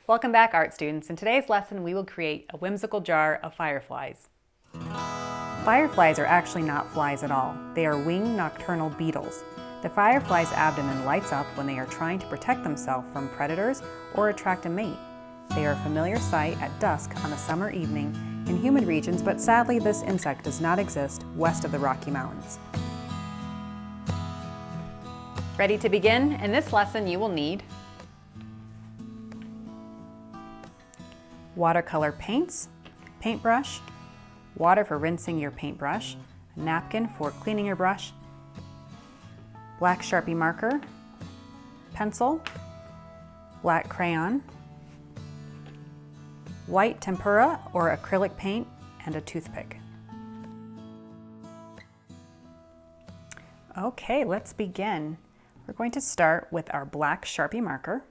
Welcome back, art students. In today's lesson, we will create a whimsical jar of fireflies. Fireflies are actually not flies at all. They are winged nocturnal beetles. The firefly's abdomen lights up when they are trying to protect themselves from predators or attract a mate. They are a familiar sight at dusk on a summer evening in humid regions, but sadly this insect does not exist west of the Rocky Mountains. Ready to begin? In this lesson, you will need watercolor paints, paintbrush, water for rinsing your paintbrush, a napkin for cleaning your brush, black Sharpie marker, pencil, black crayon, white tempura or acrylic paint, and a toothpick. Okay, let's begin. We're going to start with our black Sharpie marker.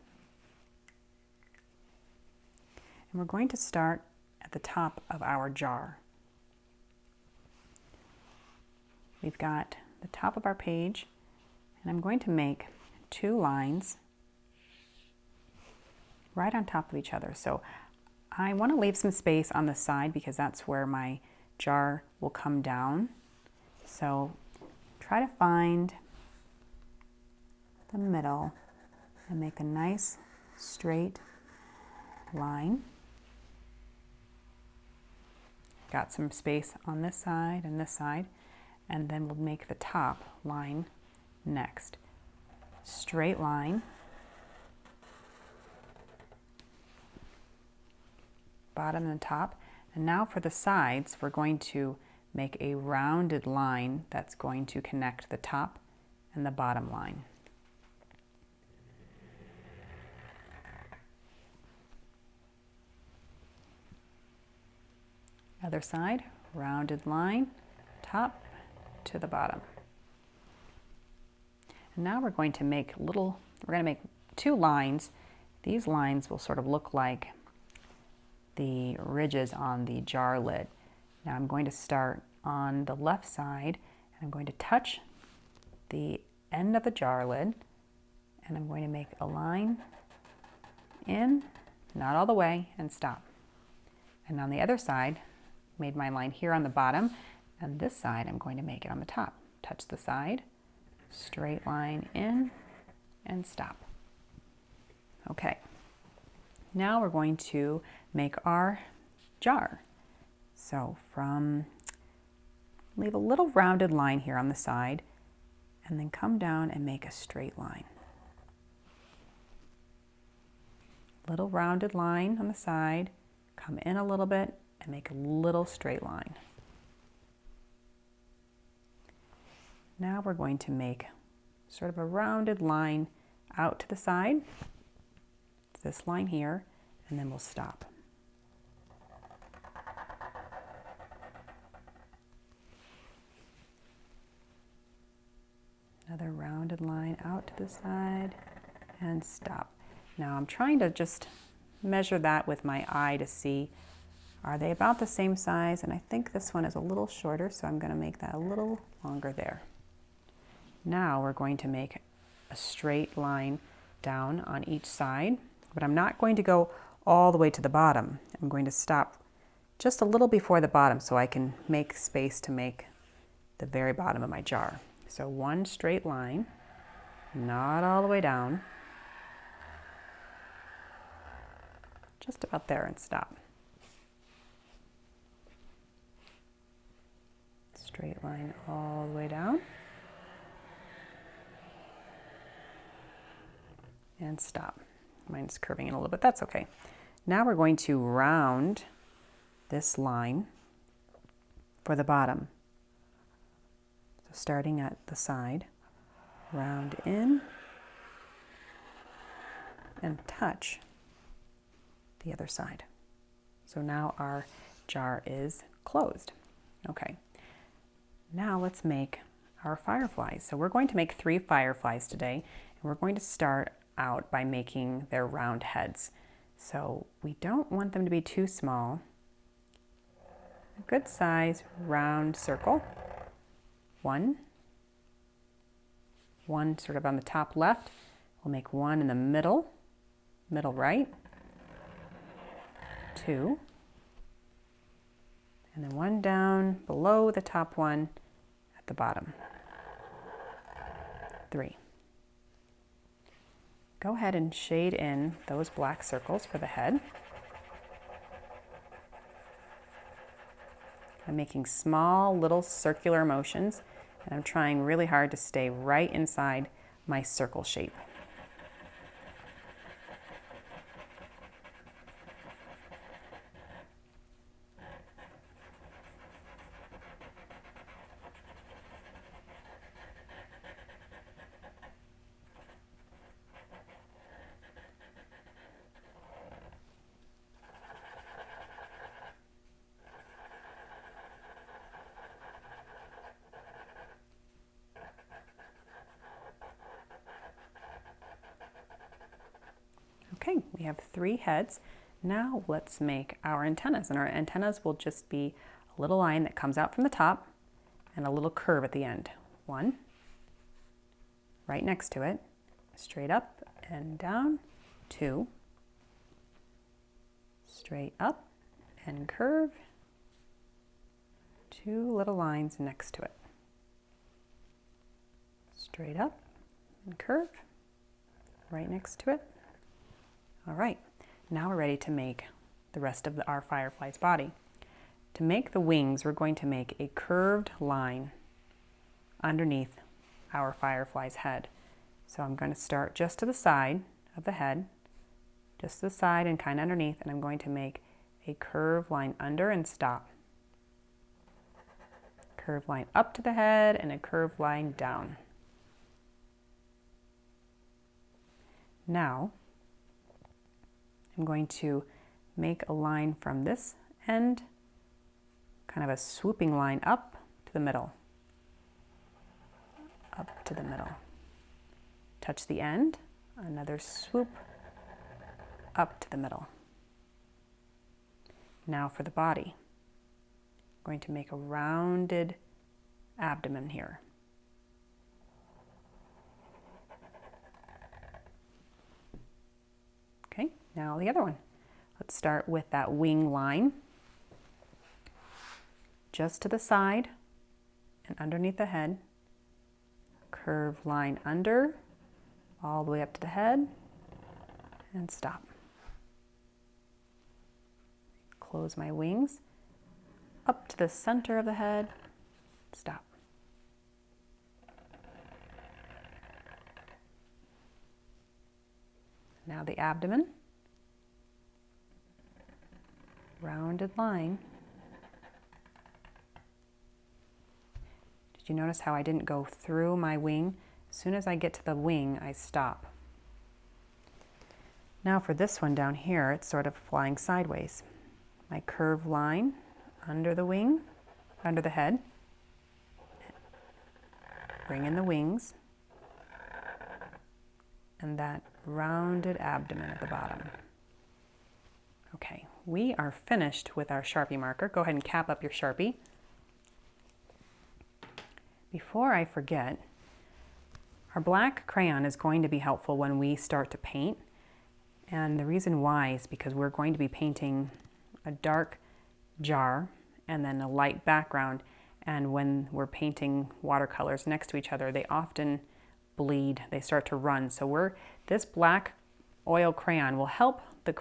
And we're going to start at the top of our jar. We've got the top of our page, and I'm going to make 2 lines right on top of each other. So I want to leave some space on the side because that's where my jar will come down. So try to find the middle and make a nice straight line. Got some space on this side, and then we'll make the top line next. Straight line, bottom and top, and now for the sides we're going to make a rounded line that's going to connect the top and the bottom line. Other side, rounded line, top to the bottom. And now we're going to make 2 lines. These lines will sort of look like the ridges on the jar lid. Now I'm going to start on the left side, and I'm going to touch the end of the jar lid, and I'm going to make a line in, not all the way, and stop. And on the other side, made my line here on the bottom, and this side I'm going to make it on the top. Touch the side, straight line in, and stop. Okay, now we're going to make our jar. So leave a little rounded line here on the side, and then come down and make a straight line. Little rounded line on the side, come in a little bit, and make a little straight line. Now we're going to make sort of a rounded line out to the side, this line here, and then we'll stop. Another rounded line out to the side and stop. Now I'm trying to just measure that with my eye to see, are they about the same size? And I think this one is a little shorter, so I'm going to make that a little longer there. Now we're going to make a straight line down on each side, but I'm not going to go all the way to the bottom. I'm going to stop just a little before the bottom so I can make space to make the very bottom of my jar. So one straight line, not all the way down, just about there, and stop. Straight line all the way down, and stop. Mine's curving in a little bit, that's okay. Now we're going to round this line for the bottom. So starting at the side, round in, and touch the other side. So now our jar is closed. Okay. Now let's make our fireflies. So we're going to make 3 fireflies today, and we're going to start out by making their round heads. So we don't want them to be too small. A good size round circle. One sort of on the top left. We'll make one in the middle right, 2, and then one down below the top one at the bottom, 3. Go ahead and shade in those black circles for the head. I'm making small little circular motions, and I'm trying really hard to stay right inside my circle shape. Okay, we have 3 heads. Now let's make our antennas, and our antennas will just be a little line that comes out from the top and a little curve at the end. 1, right next to it, straight up and down. 2, straight up and curve. 2 little lines next to it. Straight up and curve, right next to it. All right, now we're ready to make the rest of our firefly's body. To make the wings, we're going to make a curved line underneath our firefly's head. So I'm going to start just to the side of the head, just to the side and kind of underneath, and I'm going to make a curved line under and stop. Curved line up to the head and a curved line down. Now, I'm going to make a line from this end, kind of a swooping line up to the middle. Up to the middle. Touch the end, another swoop up to the middle. Now for the body. I'm going to make a rounded abdomen here. Okay, now the other one. Let's start with that wing line. Just to the side and underneath the head. Curved line under, all the way up to the head, and stop. Close my wings, up to the center of the head, stop. Now the abdomen, rounded line. Did you notice how I didn't go through my wing? As soon as I get to the wing, I stop. Now for this one down here, it's sort of flying sideways. My curved line under the wing, under the head. Bring in the wings. And that rounded abdomen at the bottom. Okay, we are finished with our Sharpie marker. Go ahead and cap up your Sharpie. Before I forget, our black crayon is going to be helpful when we start to paint. And the reason why is because we're going to be painting a dark jar and then a light background. And when we're painting watercolors next to each other, they often bleed, they start to run. So this black oil crayon will help the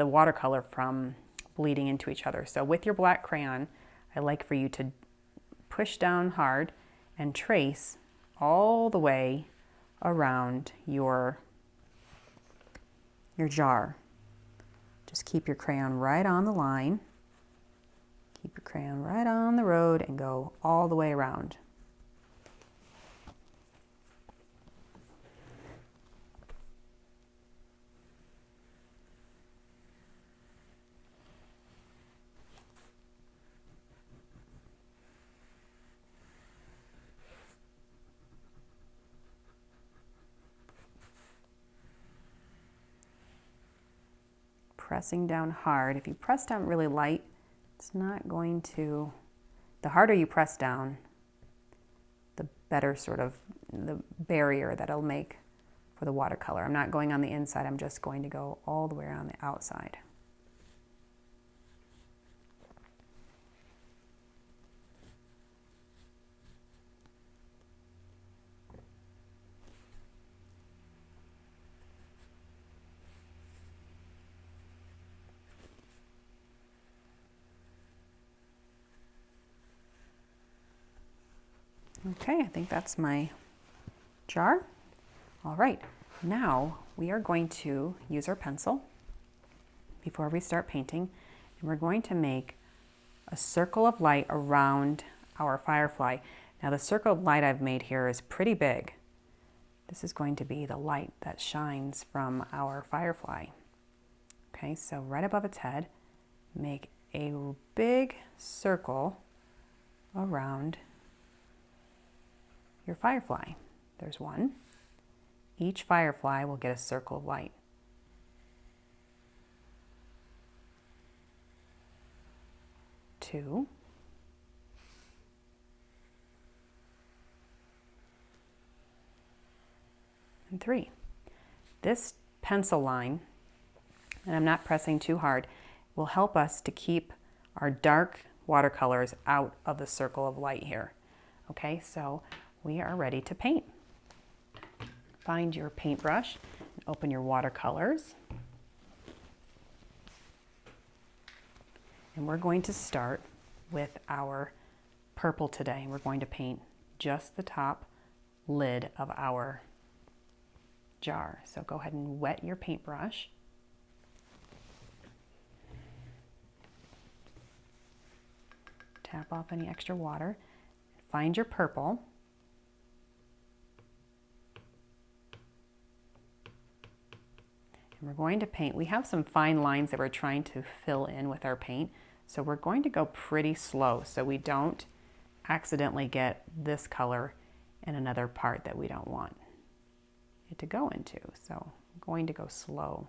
watercolor from bleeding into each other. So with your black crayon, I like for you to push down hard and trace all the way around your jar. Just keep your crayon right on the line. Keep your crayon right on the road and go all the way around. Pressing down hard. If you press down really light, it's not going to, the harder you press down, the better sort of the barrier that it'll make for the watercolor. I'm not going on the inside, I'm just going to go all the way around the outside. Okay, I think that's my jar. All right, now we are going to use our pencil before we start painting, and we're going to make a circle of light around our firefly. Now the circle of light I've made here is pretty big. This is going to be the light that shines from our firefly. Okay, so right above its head, make a big circle around your firefly. There's one. Each firefly will get a circle of light. Two. And three. This pencil line, and I'm not pressing too hard, will help us to keep our dark watercolors out of the circle of light here. Okay, so we are ready to paint. Find your paintbrush and open your watercolors. And we're going to start with our purple today. We're going to paint just the top lid of our jar. So go ahead and wet your paintbrush. Tap off any extra water. Find your purple. And we're going to paint. We have some fine lines that we're trying to fill in with our paint. So we're going to go pretty slow so we don't accidentally get this color in another part that we don't want it to go into. So I'm going to go slow.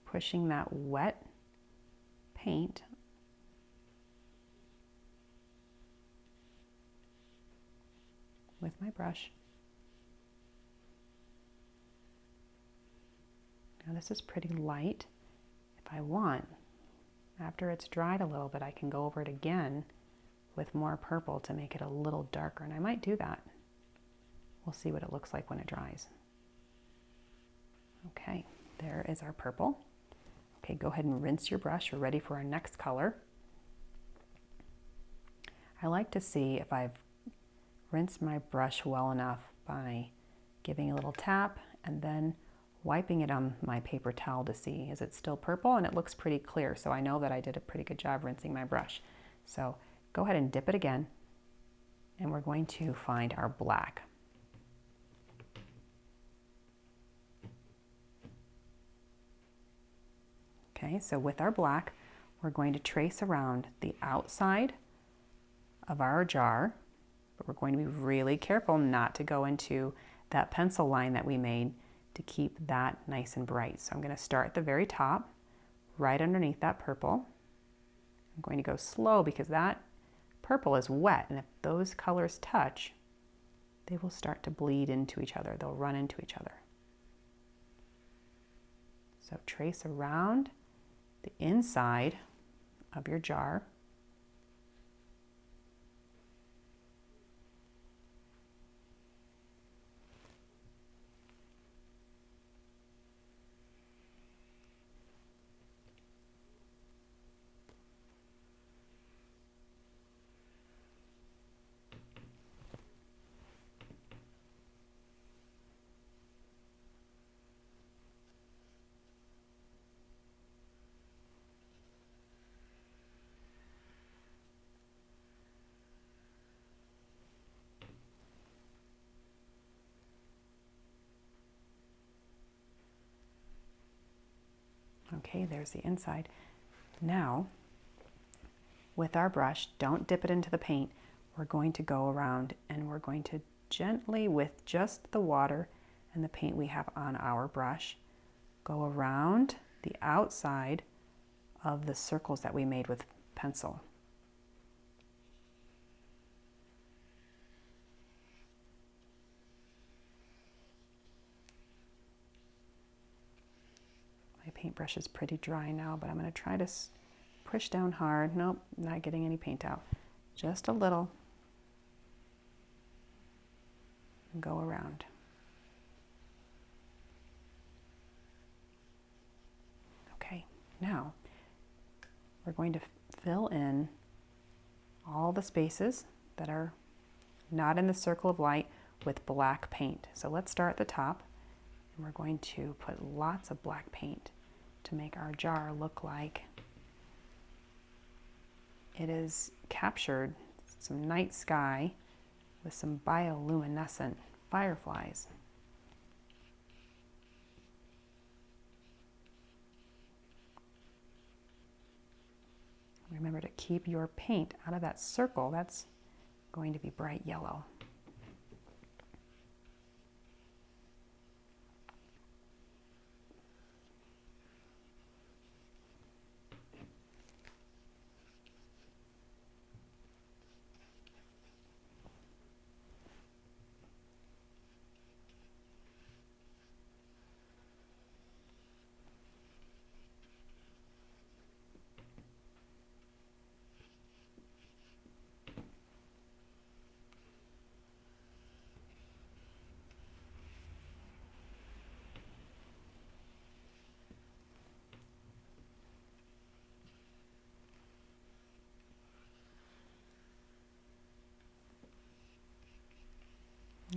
Pushing that wet paint with my brush. Now this is pretty light. If I want, after it's dried a little bit, I can go over it again with more purple to make it a little darker, and I might do that. We'll see what it looks like when it dries. Okay, there is our purple. Okay, go ahead and rinse your brush. We're ready for our next color. I like to see if I've rinsed my brush well enough by giving a little tap and then wiping it on my paper towel to see, is it still purple? And it looks pretty clear, so I know that I did a pretty good job rinsing my brush. So go ahead and dip it again, and we're going to find our black. Okay, so with our black, we're going to trace around the outside of our jar, but we're going to be really careful not to go into that pencil line that we made to keep that nice and bright. So I'm going to start at the very top, right underneath that purple. I'm going to go slow because that purple is wet, and if those colors touch, they will start to bleed into each other. They'll run into each other. So trace around the inside of your jar. Okay, there's the inside. Now, with our brush, don't dip it into the paint. We're going to go around and we're going to gently, with just the water and the paint we have on our brush, go around the outside of the circles that we made with pencil. My paintbrush is pretty dry now, but I'm going to try to push down hard. Nope, not getting any paint out. Just a little. And go around. Okay, now we're going to fill in all the spaces that are not in the circle of light with black paint. So let's start at the top, and we're going to put lots of black paint to make our jar look like it is captured some night sky with some bioluminescent fireflies. Remember to keep your paint out of that circle. That's going to be bright yellow.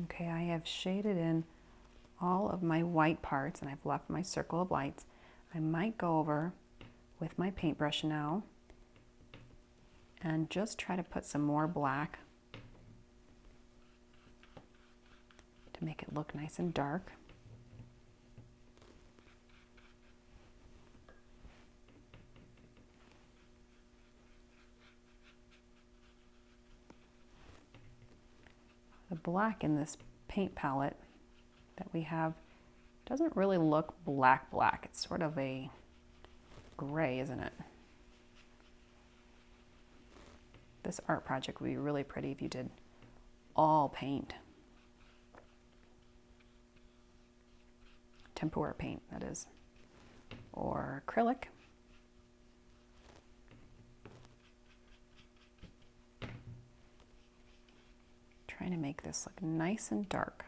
Okay, I have shaded in all of my white parts and I've left my circle of lights. I might go over with my paintbrush now and just try to put some more black to make it look nice and dark. The black in this paint palette that we have doesn't really look black. It's sort of a gray, isn't it? This art project would be really pretty if you did all paint. Tempura paint, that is. Or acrylic. Trying to make this look nice and dark.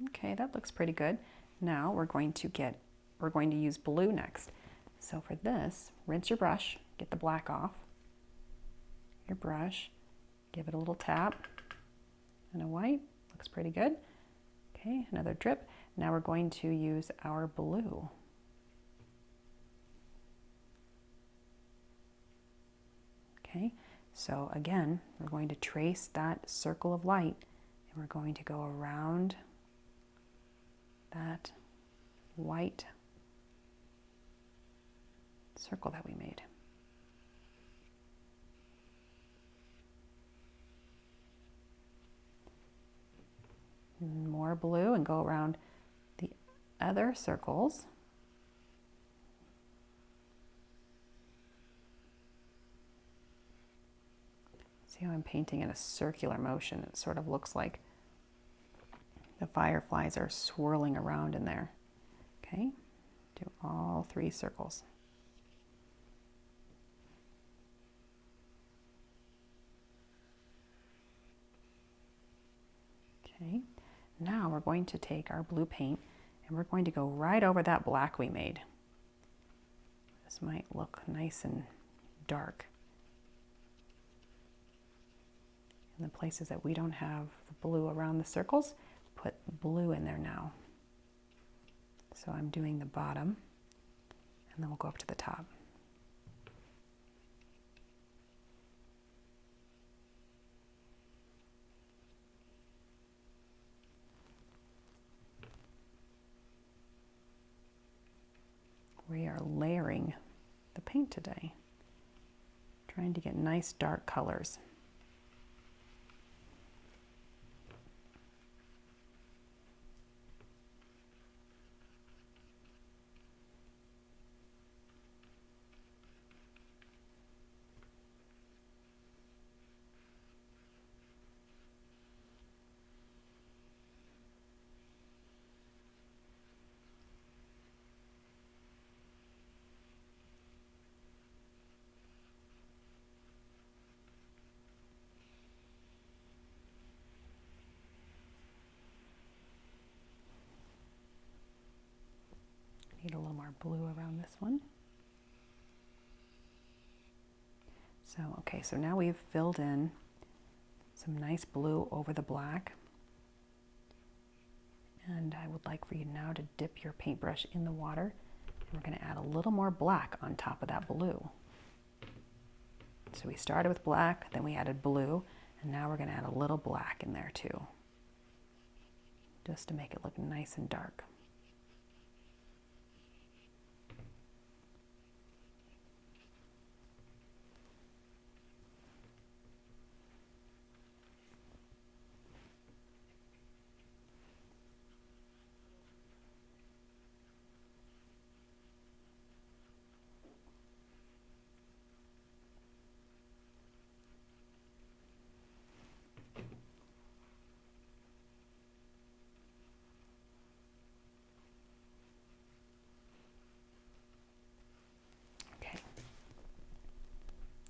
Okay, that looks pretty good. Now we're going to use blue next. So for this, rinse your brush, get the black off your brush, give it a little tap, and a white, looks pretty good. Okay, another drip. Now we're going to use our blue. Okay, so again, we're going to trace that circle of light and we're going to go around that white circle that we made. More blue and go around the other circles. See how I'm painting in a circular motion? It sort of looks like the fireflies are swirling around in there. Okay, do all 3 circles. Okay, now we're going to take our blue paint and we're going to go right over that black we made. This might look nice and dark. In the places that we don't have the blue around the circles, put blue in there now. So I'm doing the bottom and then we'll go up to the top. We are layering the paint today, trying to get nice dark colors. blue around this one. So, okay, so now we've filled in some nice blue over the black. And I would like for you now to dip your paintbrush in the water. And we're going to add a little more black on top of that blue. So we started with black, then we added blue, and now we're going to add a little black in there too, just to make it look nice and dark.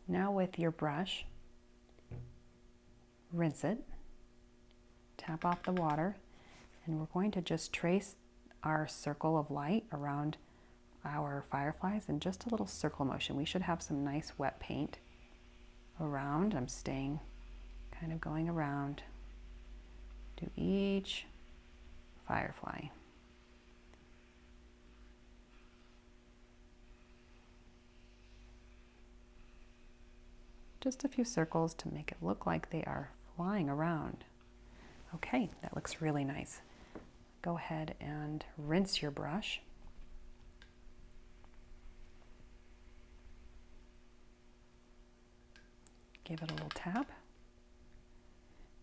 Now with your brush, rinse it, tap off the water, and we're going to just trace our circle of light around our fireflies in just a little circle motion. We should have some nice wet paint around. I'm staying kind of going around to each firefly. Just a few circles to make it look like they are flying around. Okay, that looks really nice. Go ahead and rinse your brush. Give it a little tap.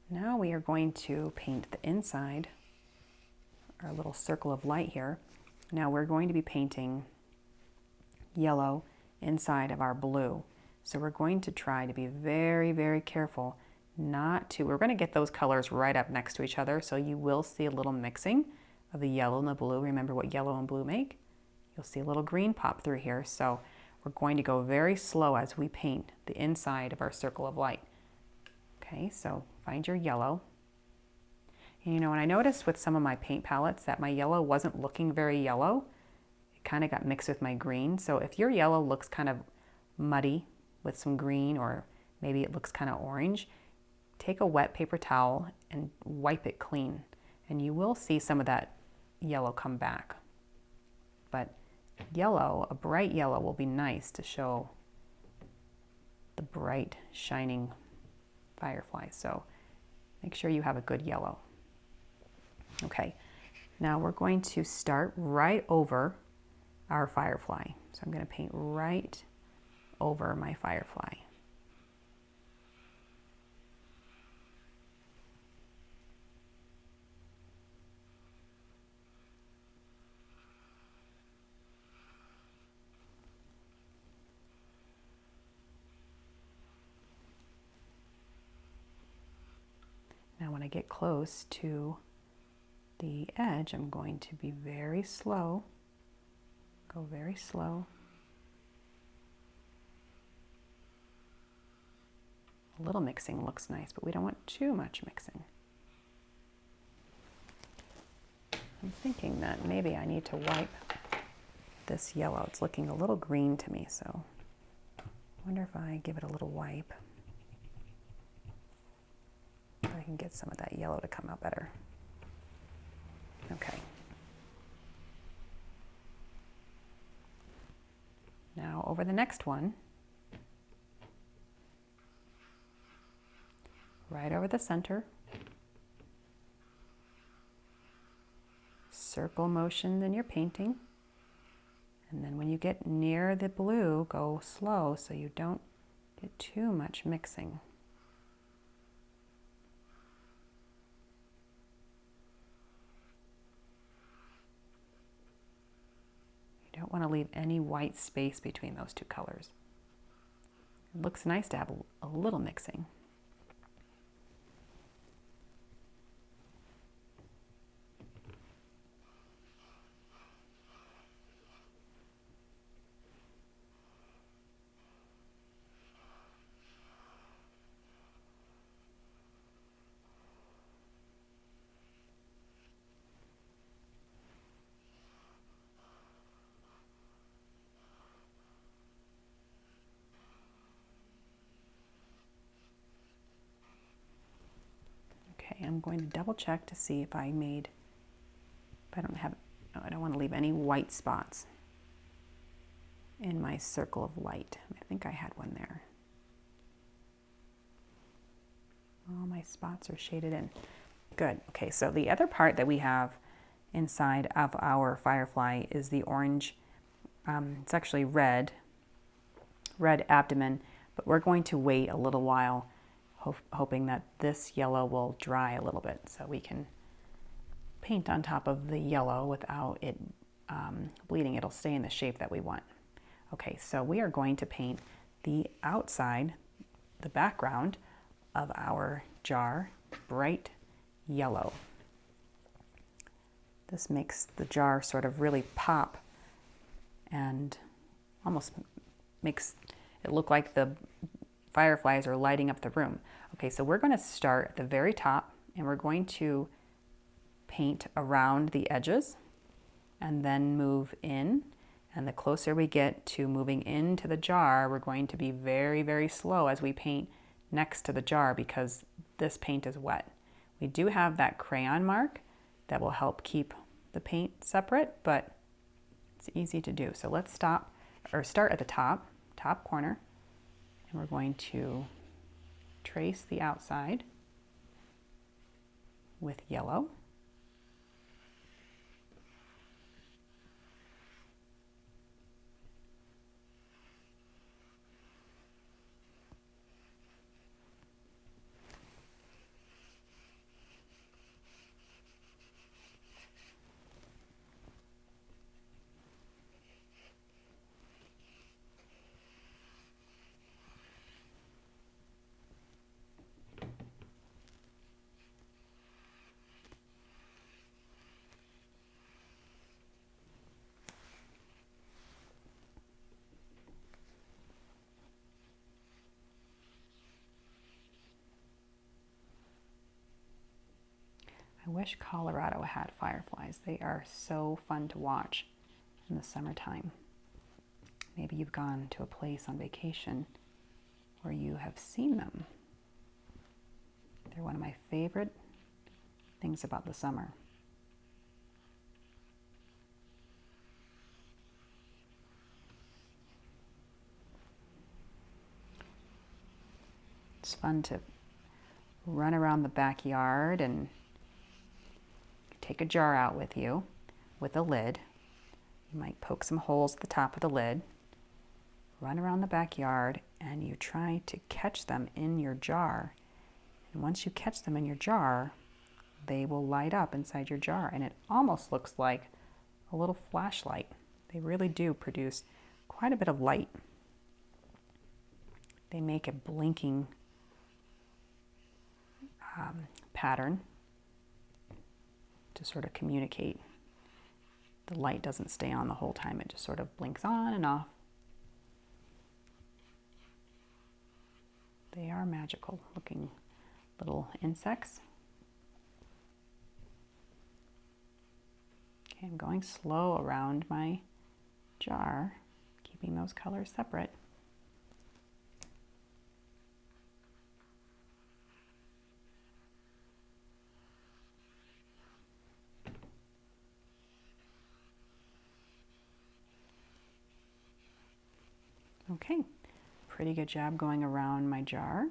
Now we are going to paint the inside, our little circle of light here. Now we're going to be painting yellow inside of our blue. So we're going to try to be very, very careful not to, we're going to get those colors right up next to each other, so you will see a little mixing of the yellow and the blue. Remember what yellow and blue make? You'll see a little green pop through here, so we're going to go very slow as we paint the inside of our circle of light. Okay, so find your yellow. And you know, and I noticed with some of my paint palettes that my yellow wasn't looking very yellow. It kind of got mixed with my green, so if your yellow looks kind of muddy with some green, or maybe it looks kind of orange, take a wet paper towel and wipe it clean, and you will see some of that yellow come back. But yellow, a bright yellow, will be nice to show the bright, shining fireflies. So make sure you have a good yellow. Okay, now we're going to start right over our firefly. So I'm going to paint right over my firefly. Now when I get close to the edge, I'm going to be very slow. Go very slow. A little mixing looks nice, but we don't want too much mixing. I'm thinking that maybe I need to wipe this yellow. It's looking a little green to me, so I wonder if I give it a little wipe, if I can get some of that yellow to come out better. Okay. Now over the next one, right over the center, circle motion in your painting, and then when you get near the blue, go slow so you don't get too much mixing. You don't want to leave any white space between those two colors. It looks nice to have a little mixing. Okay, I'm going to double check to see if I made, I don't want to leave any white spots in my circle of light. I think I had one there. All my spots are shaded in. Good. Okay, so the other part that we have inside of our firefly is the orange. It's actually red abdomen, but we're going to wait a little while, hoping that this yellow will dry a little bit so we can paint on top of the yellow without it bleeding. It'll stay in the shape that we want. Okay, so we are going to paint the outside, the background of our jar bright yellow. This makes the jar sort of really pop and almost makes it look like the fireflies are lighting up the room. Okay, so we're going to start at the very top and we're going to paint around the edges and then move in. And the closer we get to moving into the jar, we're going to be very, very slow as we paint next to the jar because this paint is wet. We do have that crayon mark that will help keep the paint separate, but it's easy to do. So let's start at the top corner, and we're going to trace the outside with yellow. I wish Colorado had fireflies. They are so fun to watch in the summertime. Maybe you've gone to a place on vacation where you have seen them. They're one of my favorite things about the summer. It's fun to run around the backyard and take a jar out with you with a lid. You might poke some holes at the top of the lid, run around the backyard, and you try to catch them in your jar. And once you catch them in your jar, they will light up inside your jar, and it almost looks like a little flashlight. They really do produce quite a bit of light. They make a blinking pattern to sort of communicate. The light doesn't stay on the whole time, it just sort of blinks on and off. They are magical looking little insects. Okay, I'm going slow around my jar, keeping those colors separate. Okay, pretty good job going around my jar.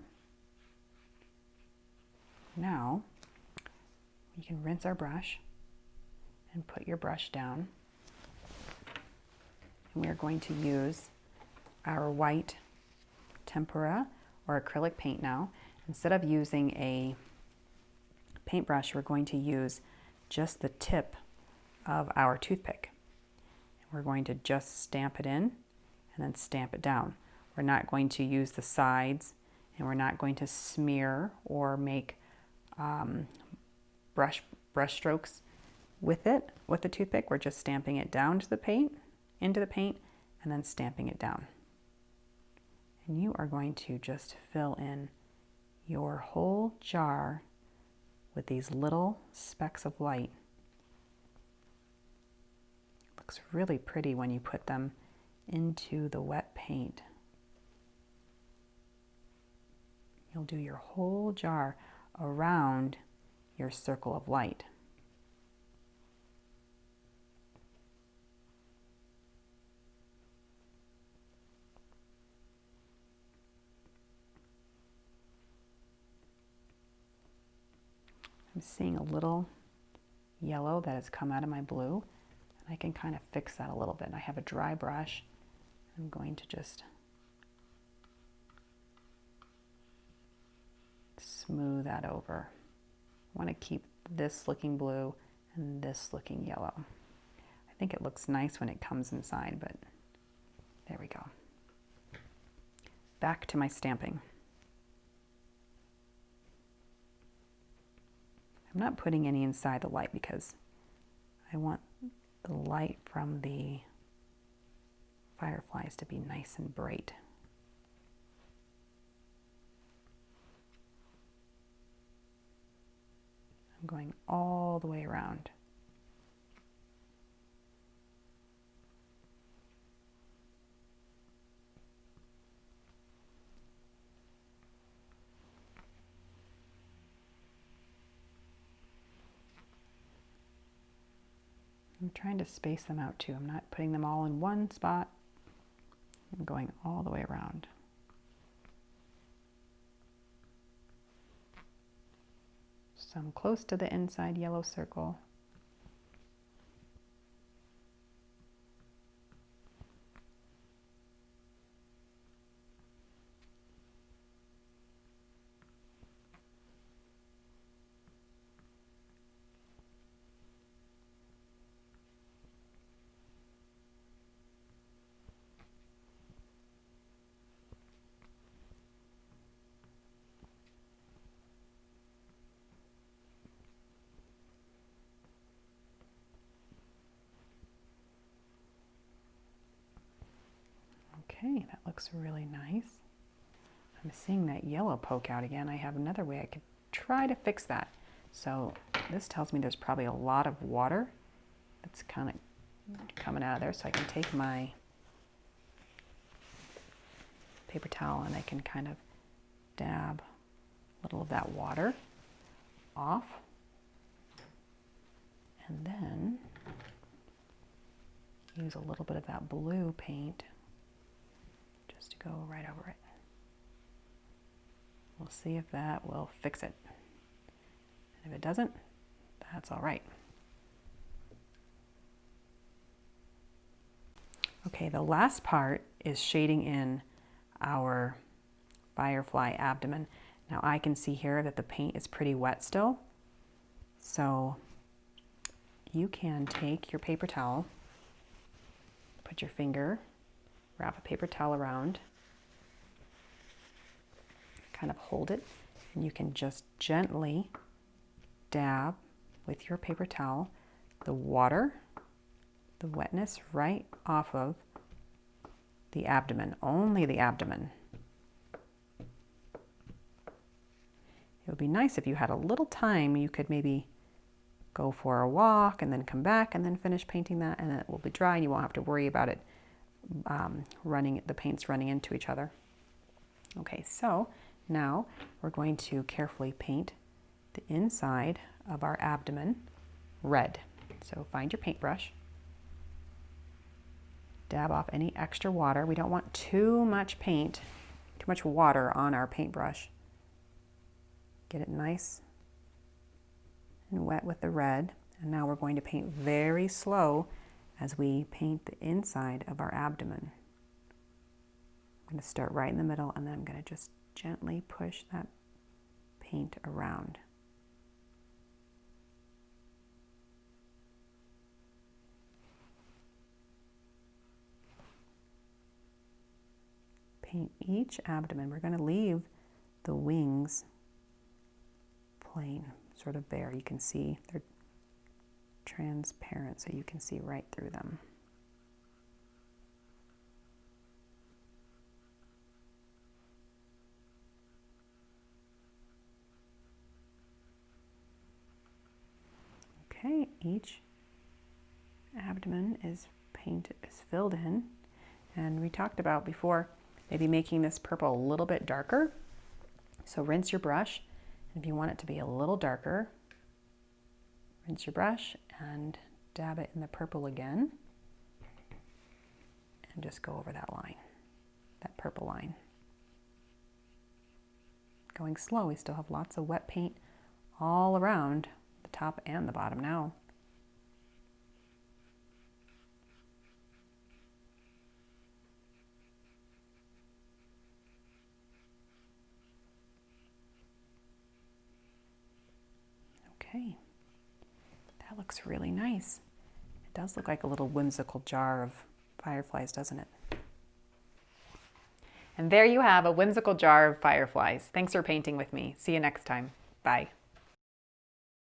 Now, you can rinse our brush and put your brush down. And we are going to use our white Tempura or acrylic paint now. Instead of using a paintbrush, we're going to use just the tip of our toothpick. We're going to just stamp it in and then stamp it down. We're not going to use the sides, and we're not going to smear or make brush strokes with it, with the toothpick. We're just stamping it down to the paint, into the paint, and then stamping it down. And you are going to just fill in your whole jar with these little specks of light. It looks really pretty when you put them into the wet paint. You'll do your whole jar around your circle of light. I'm seeing a little yellow that has come out of my blue, and I can kind of fix that a little bit. I have a dry brush. I'm going to just smooth that over. I want to keep this looking blue and this looking yellow. I think it looks nice when it comes inside, but there we go. Back to my stamping. I'm not putting any inside the light because I want the light from the fireflies to be nice and bright. I'm going all the way around. I'm trying to space them out too. I'm not putting them all in one spot. I'm going all the way around. So I'm close to the inside yellow circle. Okay, that looks really nice. I'm seeing that yellow poke out again. I have another way I could try to fix that. So this tells me there's probably a lot of water that's kind of coming out of there. So I can take my paper towel and I can kind of dab a little of that water off. And then use a little bit of that blue paint just to go right over it. We'll see if that will fix it. And if it doesn't, that's all right. Okay, the last part is shading in our firefly abdomen. Now I can see here that the paint is pretty wet still. So you can take your paper towel, put your finger, wrap a paper towel around, kind of hold it, and you can just gently dab with your paper towel the water, the wetness right off of the abdomen, only the abdomen. It would be nice if you had a little time, you could maybe go for a walk and then come back and then finish painting that, and it will be dry and you won't have to worry about it the paint's running into each other. Okay, so now we're going to carefully paint the inside of our abdomen red. So find your paintbrush, dab off any extra water. We don't want too much paint, too much water on our paintbrush. Get it nice and wet with the red. And now we're going to paint very slow as we paint the inside of our abdomen. I'm going to start right in the middle and then I'm going to just gently push that paint around. Paint each abdomen. We're going to leave the wings plain, sort of bare. You can see they're transparent, so you can see right through them. Okay, each abdomen is filled in, and we talked about before maybe making this purple a little bit darker. So rinse your brush, and if you want it to be a little darker, Rinse your brush and dab it in the purple again. And just go over that line, that purple line. Going slow, we still have lots of wet paint all around the top and the bottom now. Okay, that looks really nice. It does look like a little whimsical jar of fireflies, doesn't it? And there you have a whimsical jar of fireflies. Thanks for painting with me. See you next time. Bye.